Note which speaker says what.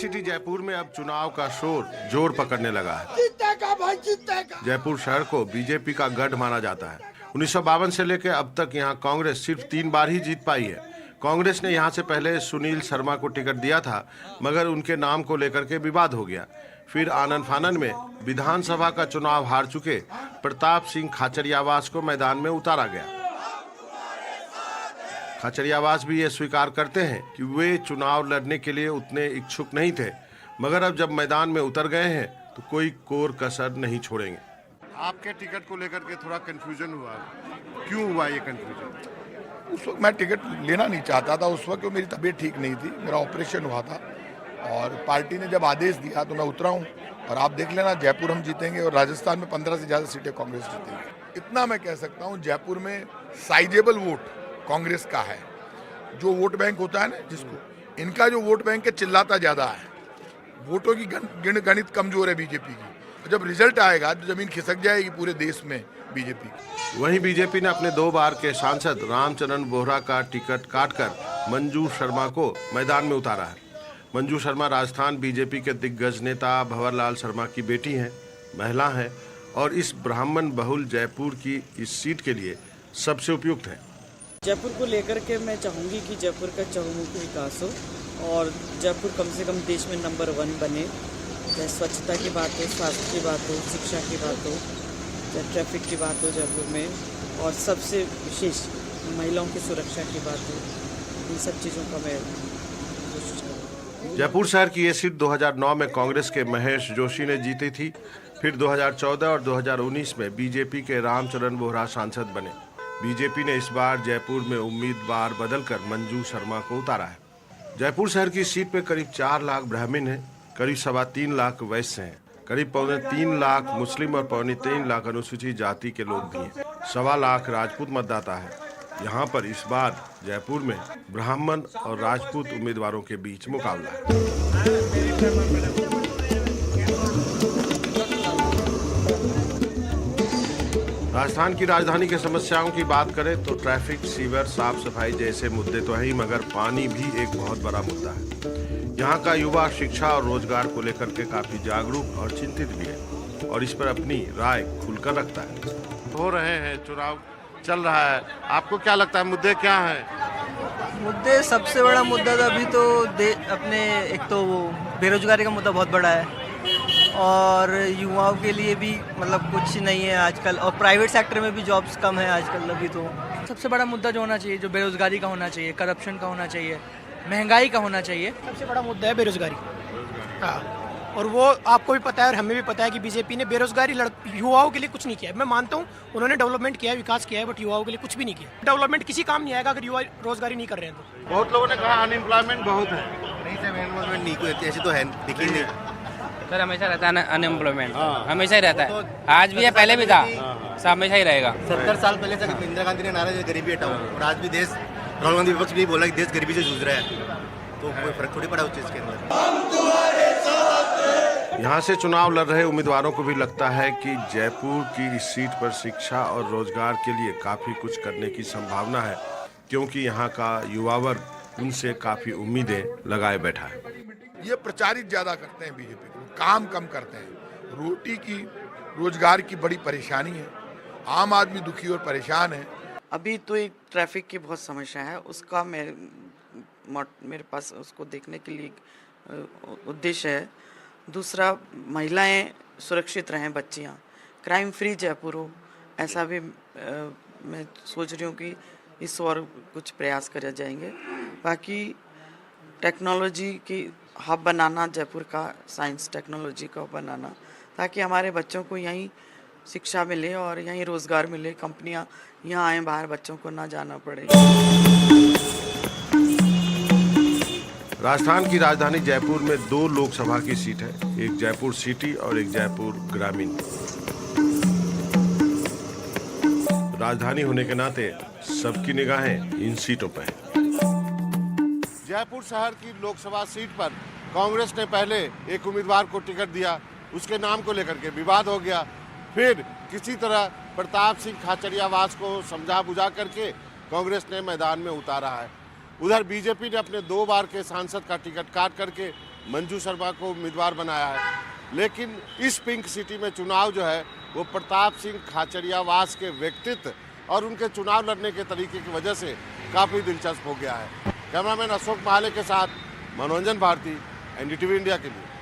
Speaker 1: City Jaipur में अब चुनाव का शोर जोर पकड़ने लगा है। जयपुर शहर को बीजेपी का गढ़ माना जाता है। 1952 से लेकर अब तक यहां कांग्रेस सिर्फ 3 बार ही जीत पाई है। कांग्रेस ने यहां से पहले सुनील शर्मा को टिकट दिया था, मगर उनके नाम को लेकर के विवाद हो गया। फिर आनन फानन में विधानसभा का चुनाव हार चुके प्रताप सिंह खाचरियावास को मैदान में उतारा गया। खाचरियावास भी ये स्वीकार करते हैं कि वे चुनाव लड़ने के लिए उतने इच्छुक नहीं थे, मगर अब जब मैदान में उतर गए हैं तो कोई कोर कसर नहीं छोड़ेंगे। आपके टिकट को लेकर के थोड़ा कंफ्यूजन हुआ, क्यों हुआ ये कंफ्यूजन?
Speaker 2: उस वक्त मैं टिकट लेना नहीं चाहता था। उस वक्त मेरी तबीयत ठीक नहीं थी, मेरा ऑपरेशन हुआ था और पार्टी ने जब आदेश दिया तो मैं उतरा हूँ। और आप देख लेना, जयपुर हम जीतेंगे और राजस्थान में 15 से ज़्यादा सीटें कांग्रेस जीतेंगी। इतना मैं कह सकता हूँ, जयपुर में साइजेबल वोट कांग्रेस का है। जो वोट बैंक होता है ना जिसको, इनका जो वोट बैंक है चिल्लाता ज़्यादा है। वोटों की गणित कमजोर है बीजेपी की। जब रिजल्ट आएगा तो जमीन खिसक जाएगी पूरे देश में बीजेपी की।
Speaker 1: वहीं बीजेपी ने अपने 2 बार के सांसद रामचरण बोहरा का टिकट काटकर मंजू शर्मा को मैदान में उतारा है। मंजू शर्मा राजस्थान बीजेपी के दिग्गज नेता भंवरलाल शर्मा की बेटी हैं, महिला हैं और इस ब्राह्मण बहुल जयपुर की इस सीट के लिए सबसे उपयुक्त है।
Speaker 3: जयपुर को लेकर के मैं चाहूँगी कि जयपुर का चहुमुखी विकास हो और जयपुर कम से कम देश में नंबर 1 बने। चाहे स्वच्छता की बात हो, स्वास्थ्य की बात हो, शिक्षा की बात हो, चाहे ट्रैफिक की बात हो जयपुर में, और सबसे विशेष महिलाओं की सुरक्षा की बात हो। इन सब चीज़ों का मैं कोशिश करूँगा।
Speaker 1: जयपुर शहर की ये सीट 2009 में कांग्रेस के महेश जोशी ने जीती थी। फिर 2014 और 2019 में बीजेपी के रामचरण बोहरा सांसद बने। बीजेपी ने इस बार जयपुर में उम्मीदवार बदलकर मंजू शर्मा को उतारा है। जयपुर शहर की सीट पे करीब 4 लाख ब्राह्मण हैं, करीब 3.25 लाख वैश्य हैं, करीब 3.25 लाख मुस्लिम और 3.25 लाख अनुसूचित जाति के लोग भी हैं। 1.25 लाख राजपूत मतदाता है। यहाँ पर इस बार जयपुर में ब्राह्मण और राजपूत उम्मीदवारों के बीच मुकाबला है। राजस्थान की राजधानी की समस्याओं की बात करें तो ट्रैफिक, सीवर, साफ सफाई जैसे मुद्दे तो है ही, मगर पानी भी एक बहुत बड़ा मुद्दा है। यहाँ का युवा शिक्षा और रोजगार को लेकर के काफी जागरूक और चिंतित भी है और इस पर अपनी राय खुलकर रखता है। हो रहे हैं, चुनाव चल रहा है, आपको क्या लगता है मुद्दे क्या हैं?
Speaker 4: मुद्दे, सबसे बड़ा मुद्दा तो अभी तो अपने एक तो वो बेरोजगारी का मुद्दा बहुत बड़ा है और युवाओं के लिए भी मतलब कुछ नहीं है आजकल, और प्राइवेट सेक्टर में भी जॉब्स कम है आजकल। अभी तो
Speaker 5: सबसे बड़ा मुद्दा जो होना चाहिए, जो बेरोजगारी का होना चाहिए, करप्शन का होना चाहिए, महंगाई का होना चाहिए। सबसे बड़ा मुद्दा है बेरोजगारी। हाँ, और वो आपको भी पता है और हमें भी पता है कि बीजेपी ने बेरोजगारी युवाओं के लिए कुछ नहीं किया है। मैं मानता हूँ उन्होंने डेवलपमेंट किया है, विकास किया है, बट युवाओं के लिए कुछ भी नहीं किया। डेवलपमेंट किसी काम नहीं आएगा अगर युवा रोजगारी नहीं कर रहे हैं तो।
Speaker 1: बहुत लोगों ने कहा अनएम्प्लॉयमेंट बहुत है।
Speaker 6: नहीं सर, अनएम्प्लॉयमेंट नहीं कोई ऐसे तो है, दिखी नहीं
Speaker 7: सर। हमेशा रहता है अनएम्प्लॉयमेंट, हमेशा ही रहता है। आज भी है, पहले भी था, हमेशा ही रहेगा।
Speaker 6: 70 साल पहले तक इंदिरा गांधी ने नारा दिया गरीबी हटाओ, और आज भी देश, राहुल गांधी विपक्ष भी बोला कि देश गरीबी से जूझ रहा है, तो कोई फर्क थोड़ी पड़ा उस चीज के अंदर।
Speaker 1: यहाँ से चुनाव लड़ रहे उम्मीदवारों को भी लगता है कि जयपुर की इस सीट पर शिक्षा और रोजगार के लिए काफी कुछ करने की संभावना है, क्योंकि यहाँ का युवा वर्ग उनसे काफी उम्मीदें लगाए बैठा है।
Speaker 2: ये प्रचारित ज्यादा करते हैं बीजेपी को, काम कम करते हैं। रोटी की, रोजगार की बड़ी परेशानी है, आम आदमी दुखी और परेशान है।
Speaker 3: अभी तो एक ट्रैफिक की बहुत समस्या है, उसका मेरे पास उसको देखने के लिए उद्देश्य है। दूसरा, महिलाएं सुरक्षित रहें, बच्चियां, क्राइम फ्री जयपुर हो, ऐसा भी मैं सोच रही हूँ कि इस और कुछ प्रयास करे जाएंगे। बाकी टेक्नोलॉजी की हब बनाना, जयपुर का साइंस टेक्नोलॉजी का हब बनाना, ताकि हमारे बच्चों को यहीं शिक्षा मिले और यहीं रोजगार मिले, कंपनियां यहाँ आए, बाहर बच्चों को ना जाना पड़े।
Speaker 1: राजस्थान की राजधानी जयपुर में 2 लोकसभा की सीट है, एक जयपुर सिटी और एक जयपुर ग्रामीण। राजधानी होने के नाते सबकी निगाहें इन सीटों पर हैं। जयपुर शहर की लोकसभा सीट पर कांग्रेस ने पहले एक उम्मीदवार को टिकट दिया, उसके नाम को लेकर के विवाद हो गया। फिर किसी तरह प्रताप सिंह खाचरियावास को समझा बुझा करके कांग्रेस ने मैदान में उतारा है। उधर बीजेपी ने अपने 2 बार के सांसद का टिकट काट करके मंजू शर्मा को उम्मीदवार बनाया है। लेकिन इस पिंक सिटी में चुनाव जो है वो प्रताप सिंह खाचरियावास के व्यक्तित्व और उनके चुनाव लड़ने के तरीके की वजह से काफ़ी दिलचस्प हो गया है। कैमरामैन अशोक महाले के साथ मनोरंजन भारती, एनडीटीवी इंडिया के लिए।